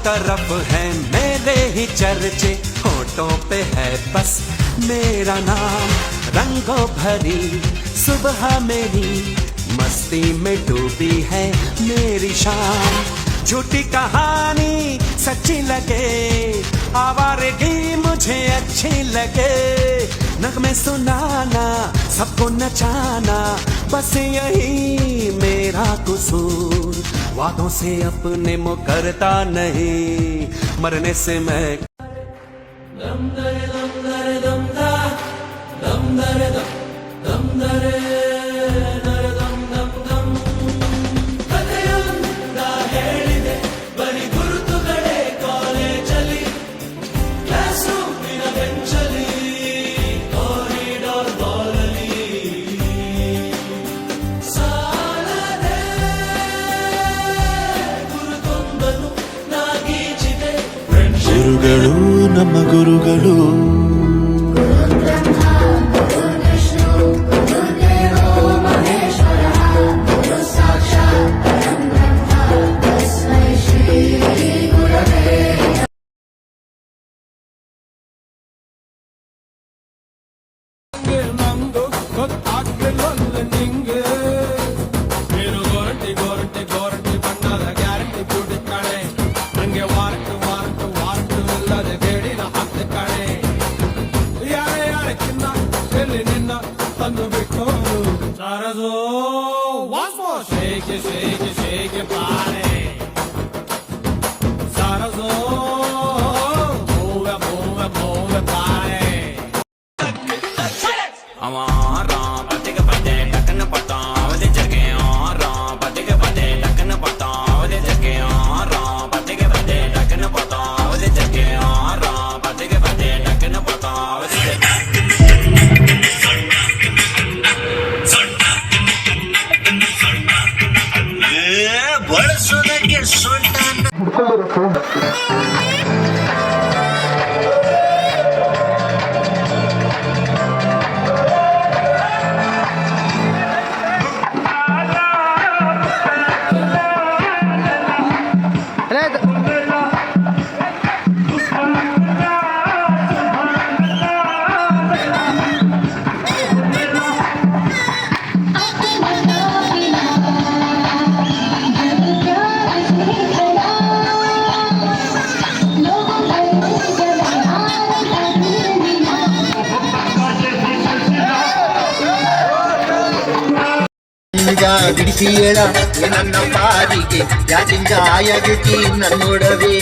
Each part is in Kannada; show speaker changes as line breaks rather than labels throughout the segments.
तरफ है मेरे ही चर्चे, होठों पे है बस मेरा नाम। रंगों भरी सुबह मेरी मस्ती में डूबी है मेरी शाम। झूठी कहानी सच्ची लगे, आवारगी मुझे अच्छी लगे। नगमे सुनाना सबको नचाना, बस यही मेरा कसूर। वादों से अपने मुकरता नहीं, मरने से मैं दम दरे दम दरे दम दा, दम दरे दम दरे दरे दम दम दम। ಕಥೆಯೊಂದ ಹೇಳಿದೆ ಬರೀ ಗುರುತುಗಳೇ ಕಾಲೇಜಲ್ಲಿ, ಕ್ಲಾಸ್ ರೂಮಿನ ಬೆಂಚಲ್ಲಿ, ಕಾರಿಡಾರ್ ಬಾಲಲ್ಲಿ ಸಾಲದೆ ಗುರುತೊಂದನು ನಾಗೀಚಿದೆ। ಗುರುಗಳು ನಮ್ಮ ಗುರುಗಳು, shake it, shake it, shake it, body. Sarazo, move it, move it, move it, body. Amara, patika pate, takna pata, vade jage ara, patika pate, takna pata, vade jage ara, patika pate, takna pata, vade jage ara, patika pate, takna pata, vade jage. ಬಳಸೋದಕ್ಕೆ ಸೊಂಟ ಬಿಡಿಸಿ ಹೇಳ ನನ್ನ ಪಾದಿಗೆ ಯಾಚಿಂದ ಆಯಾಗಿತಿ ನನ್ನೊಡವೆ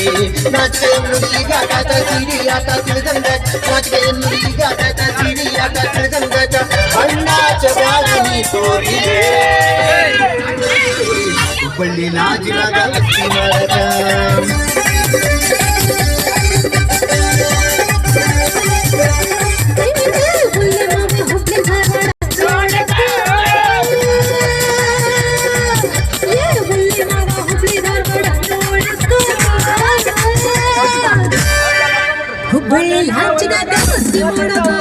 ನಾಚಿಕೆ ನುಡಿಗಾಟ ಸಿರಿಯಾಟ ತಿಳಿದಂಗ ನಾಚಿಕೆ ನುಡಿಗಾಟ ಸಿರಿಯಾಟ ತಿಳಿದಂಗ ಅಣ್ಣಾಚ ಬಾಳನಿ ತೋರಿದೆ ಹುಬ್ಬಳ್ಳಿ ನಾಜಿನಾಗ ಲಕ್ಷ್ಮೀ ಮರದ
ಹುಬ್ಬಳ್ಳಿ ಹಂಚಿದಾಗ ಮಸ್ತಿ ಮಾಡೋದು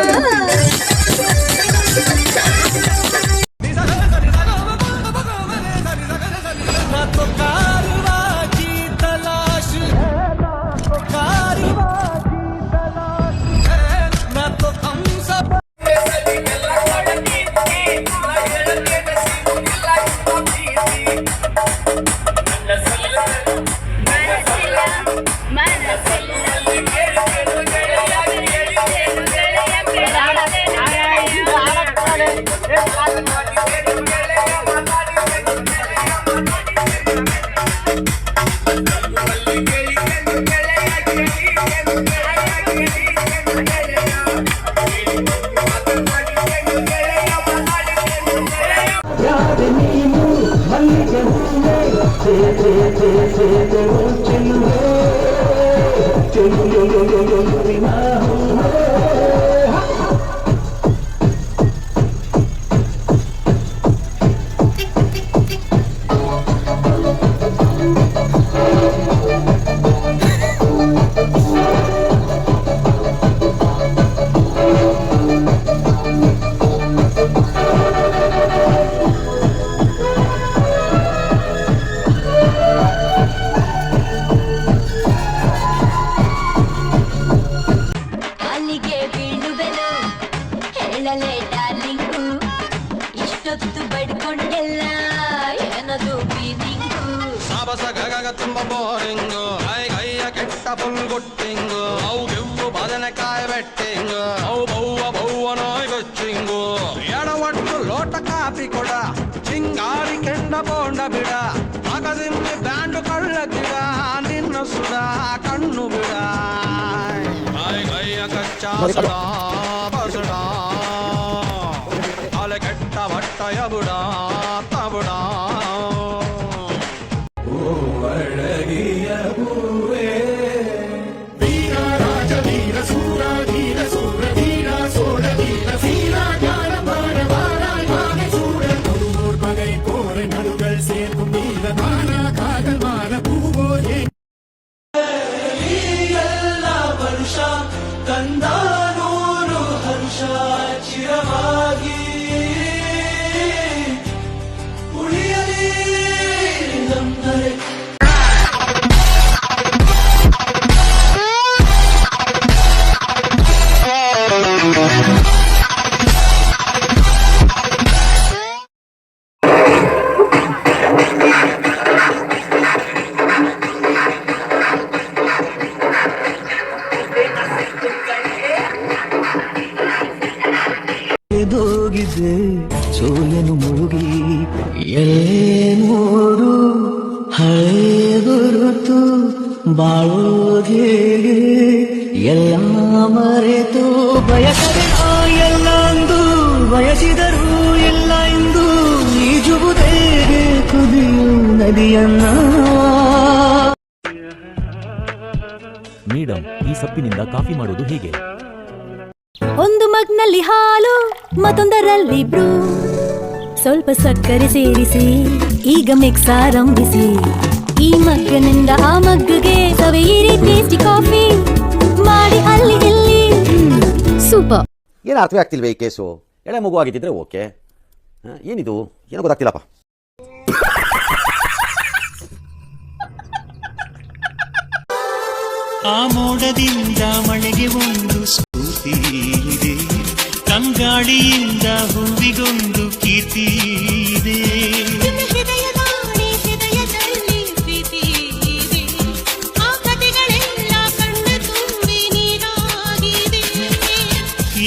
ತುಂಬ ಬೋರಿಂಗು ಕೈಯ ಕೆಟ್ಟ ಫುಲ್ ಗುಟ್ಟಿಂಗು ಅವು ಗೆವ್ವು ಬದನೆಕಾಯಿ ಬೆಟ್ಟಿಂಗು ಅವು ಬವ್ವ ನೋಯ್ ಗೊಚ್ಚಿಂಗು ಎಡವಟ್ಟು ಲೋಟ ಕಾಪಿ ಕೊಡ ಚಿಂಗಾರಿ ಕೆಂಡ ಬೋಂಡ ಬಿಡ ಮಗದಿಮ್ಮಿ ಬ್ಯಾಂಡು ಕಳ್ಳ ಗಿಡ ನಿನ್ನ ಸುಡ ಕಣ್ಣು ಬಿಡ ಕೈಯ ಕಚ್ಚಾ ಸುಡ ಬಸುಡ ಅಲೆ ಕೆಟ್ಟ ಬಟ್ಟಯ ಬುಡ ತಬುಡ
ಎದೋಗಿದೆ ಸೂರ್ಯನು ಮುಳುಗಿ ಎಲ್ಲೇನೋರು ಹಳೆ ಗುರುತು ಬಾಳೋದೇ ಎಲ್ಲ ಮರೆತು ಬಯಸದೆ ಎಲ್ಲಂದು ಬಯಸಿದರು ಎಲ್ಲ ಇಂದು ಈಜುವುದೇ ಕುದಿಯು ನದಿಯನ್ನ.
ಮೇಡಮ್, ಈ ಸಪ್ಪಿನಿಂದ ಕಾಫಿ ಮಾಡೋದು ಹೇಗೆ?
ಒಂದು ಮಗ್ನಲ್ಲಿ ಹಾಲು ಮತ್ತೊಂದರಲ್ಲಿ ಬ್ರೂ, ಸ್ವಲ್ಪ ಸಕ್ಕರೆ ಸೇರಿಸಿ ಈಗ ಮಿಕ್ಸ್ ಆರಂಭಿಸಿ. ಈ ಮಗ್ಗನಿಂದ ಆ ಮಗ್ಗಗೆ ಸವೆಯಿರಿ ಟೇಸ್ಟಿ ಕಾಫಿ ಮಾಡಿ ಅಲ್ಲಿ ಇಲ್ಲಿ. ಸೂಪರ್.
ಏನು ಅರ್ಥವೇ ಆಗ್ತಿಲ್ವೇ ಈ ಕೇಸು? ಎಳೆ ಮಗು ಆಗಿದ್ದಿದ್ರೆ ಓಕೆ, ಏನಿದು ಏನೋ ಗೊತ್ತಾಗ್ತಿಲ್ಲಪ್ಪ.
ಆ ಮೋಡದಿಂದ ಮಳೆಗೆ ಒಂದು ಸ್ಫೂರ್ತಿ ಇದೆ, ತಂಗಾಳಿಯಿಂದ ಹೂವಿಗೊಂದು ಕೀರ್ತಿ ಇದೆ.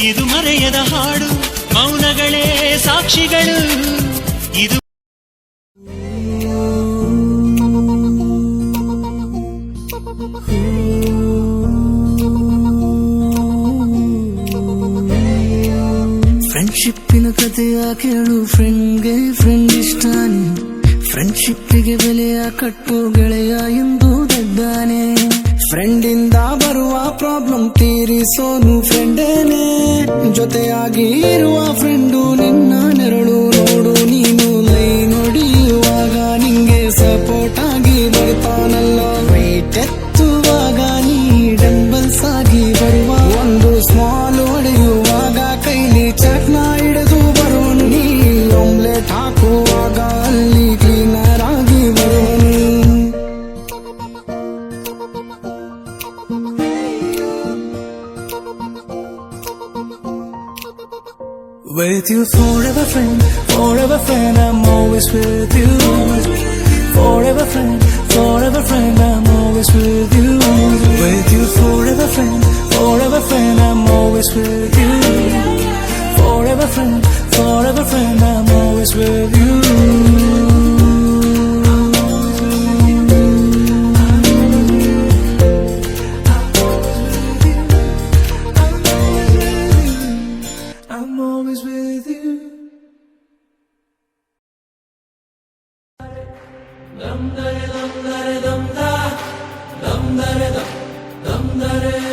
ಇದು ಮರೆಯದ ಹಾಡು, ಮೌನಗಳೇ ಸಾಕ್ಷಿಗಳು. ಇದು
ಫ್ರೆಂಡ್ಶಿಪ್ಪಿನ ಕಥೆಯ ಕೇಳು, ಫ್ರೆಂಡ್ಗೆ ಫ್ರೆಂಡ್ ಇಷ್ಟಾನೆ, ಫ್ರೆಂಡ್ಶಿಪ್ಪಿಗೆ ಬೆಲೆಯ ಕಟ್ಟು ಗೆಳೆಯ ಎಂದು ದದ್ದಾನೆ. ಫ್ರೆಂಡಿಂದ ಬರುವ ಪ್ರಾಬ್ಲಮ್ ತೀರಿಸೋನು ಫ್ರೆಂಡೇನೆ, ಜೊತೆಯಾಗಿ ಇರುವ ಫ್ರೆಂಡು ನಿನ್ನ ನೆರಳು ನೋಡು. ನೀನು ಲೈ ನೋಡಿಯುವಾಗ ನಿಂಗೆ ಸಪೋರ್ಟ್ ಆಗಿ ಬರ್ತಾನಲ್ಲ, ವೇಟ್ ಎತ್ತುವಾಗ ನೀ ಡಂಬಲ್ಸ್ ಆಗಿ ಬರುವ. ಒಂದು ಸ್ಮಾಲ್ ಹೊಡೆಯುವಾಗ ಕೈಲಿ ಚಟ್ನ ಹಿಡಿದು ಬರುವನು, ನೀ ಆಮ್ಲೆಟ್ ಹಾಕುವಾಗ ಅಲ್ಲಿ ಕ್ಲೀನರ್ ಆಗಿ ಬರುವನು. With you forever friend, I'm always with you. Forever friend, I'm always with you. With you forever friend, I'm always with you. Forever friend, I'm always with you. I'm always with you. Dum dare dum dare dum da, dum dare dum dare.